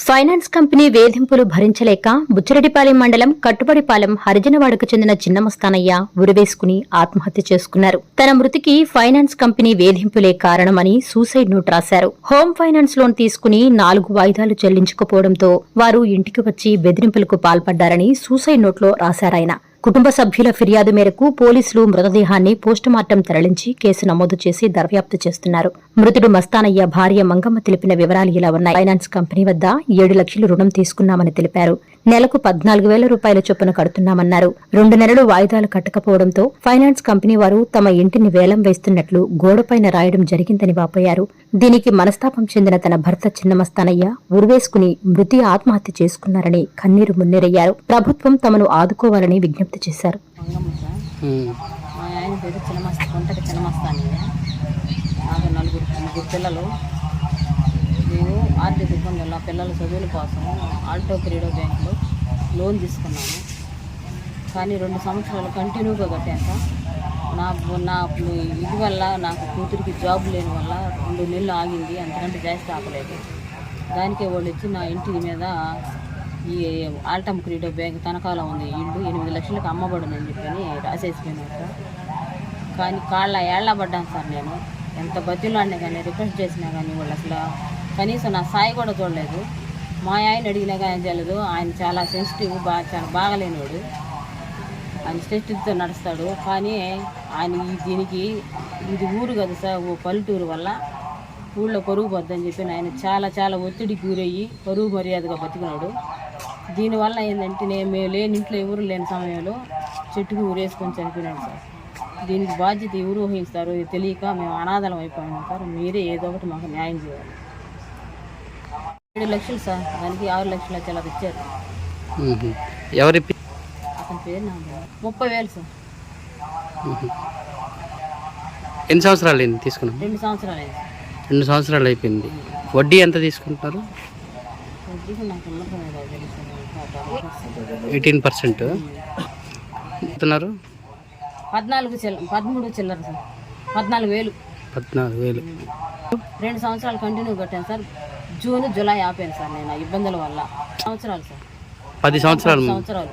Finance company వేధింపులు భరించలేక బుచ్చిరెడ్డిపాలెం మండలం కట్టుబడిపాలెం హరిజనవాడకు చెందిన చిన్నమస్తానయ్య ఉరివేసుకుని ఆత్మహత్య చేసుకున్నారు. తన మృతికి ఫైనాన్స్ కంపెనీ వేధింపులే కారణమని సూసైడ్ నోట్ రాశారు. హోమ్ ఫైనాన్స్ లోన్ తీసుకుని 4 వాయిదాలు చెల్లించకపోవడంతో వారు ఇంటికి వచ్చి బెదిరింపులకు పాల్పడ్డారని సూసైడ్ నోట్లో రాశారాయన. కుటుంబ సభ్యుల ఫిర్యాదు మేరకు పోలీసులు మృతదేహాన్ని పోస్టుమార్టం తరలించి కేసు నమోదు చేసి దర్యాప్తు చేస్తున్నారు. మృతుడు మస్తానయ్య భార్య మంగమ్మ తెలిపిన వివరాలు ఇలా ఉన్నాయి. ఫైనాన్స్ కంపెనీ వద్ద 7 లక్షలు రుణం తీసుకున్నామని తెలిపారు. నెలకు 14,000 రూపాయల చొప్పున కడుతున్నామన్నారు. 2 నెలలు వాయిదాలు కట్టకపోవడంతో ఫైనాన్స్ కంపెనీ వారు తమ ఇంటిని వేలం వేస్తున్నట్లు గోడపైన రాయడం జరిగిందని వాపోయారు. దీనికి మనస్తాపం చెందిన తన భర్త చిన్నమస్తానయ్య ఉరివేసుకుని మృతి ఆత్మహత్య చేసుకున్నారని కన్నీరు మున్నీరయ్యారు. ప్రభుత్వం తమను ఆదుకోవాలని విజ్ఞప్తి చేశారు. మా ఆయన పేరు చిన్నమస్తానయ్య. నాకు ముగ్గురు పిల్లలు. నేను ఆర్థిక ఇబ్బందుల్లో పిల్లల చదువుల కోసం ఆల్టో క్రీడో బ్యాంకులో లోన్ తీసుకున్నాను. కానీ 2 సంవత్సరాలు కంటిన్యూగా కట్టాక నా ఇది వల్ల నాకు కూతురికి జాబ్ లేని వల్ల 2 నెలలు ఆగింది. అంతకంటే జాస్తి ఆపలేదు. దానికే వాళ్ళు వచ్చి నా ఇంటి మీద ఈ ఆల్టమ్ క్రీడో బ్యాంక్ తనఖాలో ఉంది ఇల్లు 8 లక్షలకు అమ్మబడునని చెప్పని రాసేసిపోయినాక కానీ ఏళ్ళ పడ్డాను సార్. నేను ఎంత బతిలాడినా కానీ రిక్వెస్ట్ చేసినా కానీ వాళ్ళు అసలు కనీసం నా సాయి కూడా చూడలేదు. మా ఆయన అడిగినా కానీ చేయలేదు. ఆయన చాలా సెన్సిటివ్, చాలా బాగలేనివాడు. ఆయన సెన్సిటివ్తో నడుస్తాడు. కానీ ఆయన దీనికి ఇది ఊరు కదా సార్, ఓ పల్లెటూరు వల్ల ఊళ్ళో పరుగు పోద్దని చెప్పి ఆయన చాలా ఒత్తిడికి గురయ్యి పరుగు మర్యాదగా బతికినాడు. దీనివల్ల ఏంటంటే మేము లేని ఇంట్లో ఎవరు లేని సమయంలో చెట్టుకు ఊరేసుకొని చనిపోయినాడు సార్. దీనికి బాధ్యత ఎవరు వహిస్తారు తెలియక మేము అనాథలం అయిపోయినాం సార్. మీరే ఏదో ఒకటి మాకు న్యాయం చేయాలి. 7 లక్షలు సార్, దానికి 6 లక్షలు చాలా ఇచ్చారు. అతని పేరు నాకు 30,000 సార్. ఎన్ని సంవత్సరాలు అయింది తీసుకున్నాం? 2 సంవత్సరాలు అయింది. 2 సంవత్సరాలు అయిపోయింది. వడ్డీ ఎంత తీసుకుంటున్నారు? 18% ఇస్తున్నారు. 13 చిల్లర సార్. 14,000. 14,000. 2 సంవత్సరాలు కంటిన్యూ కట్టాను సార్. జూన్ జూలై ఆపాను సార్ నేను ఇబ్బందుల వల్ల. సంవత్సరాలు సార్. 10 సంవత్సరాలు.